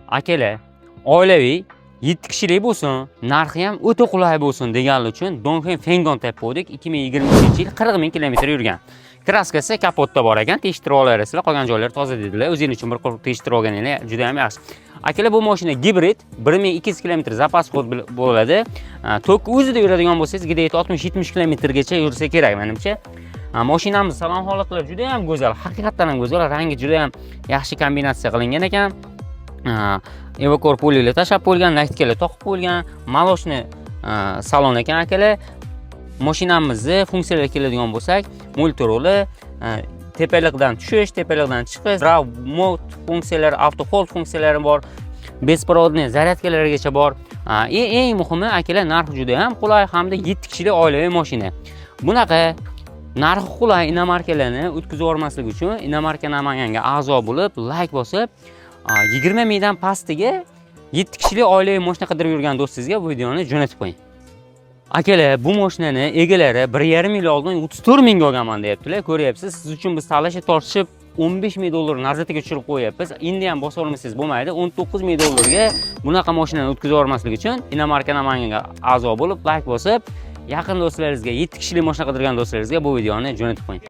akalar oilaviy 7 kishilik bo'lsin, narxi ham o'ta qulay bo'lsin deganlar uchun Dongfeng Fengdong deb qo'ydik. 2023-yil 40 ming kilometr yurgan. Kraskasi kapotda bor ekan, tekshirib olasizlar, qolgan joylar toza dedilar. O'zingiz uchun bir qo'l tekshirib olganinglar juda ham yaxshi. Akalar bu mashina gibrid, 1200 km zapas xod bo'ladi. Tok o'zida yuradigan bo'lsangiz, gidayet 60-70 km gacha yursa kerak menimcha. Mashinamiz salon holatlari juda ham go'zal, haqiqatan ham go'zal, rangi juda ham yaxshi kombinatsiya qilingan ekan. Evakor polilar tashab qo'yilgan, naktikalar toqib qo'yilgan, maloshni salon ekan akalar. Mashinamizni funksiyalariga keladigan bo'lsak, multiroli, tepalikdan tushish, tepalikdan chiqish, drive mode funksiyalari, auto hold funksiyalari bor, bespirodniy zaryadkalargacha bor. Eng muhimi akalar, narxi juda ham qulay hamda 7 kishilik oilaviy mashina. Bunaqa narxi qulay inomarkalarni o'tkazib yubormaslik uchun inomarka Namanganga a'zo bo'lib, like bosib, 20 mingdan pastiga 7 kishilik oilaviy mashina qidirib yurgan do'stingizga bu videoni jo'natib qo'ying. Akalar, bu mashinani egalari 1,5 yil oldin 34 mingga olganman deyaptilar. Ko'ryapsiz, siz uchun biz talashib tortishib 15 ming dollar narzatiga tushirib qo'yapmiz. Endi ham bosa olmasangiz bo'lmaydi. 19 ming dollarga bunaqa mashinani o'tkazib yubormaslik uchun inomarka Namanganga a'zo bo'lib, like bosib, yaqin do'stlaringizga, 7 kishilik mashina qidirgan do'stlaringizga bu videoni jo'natib qo'ying.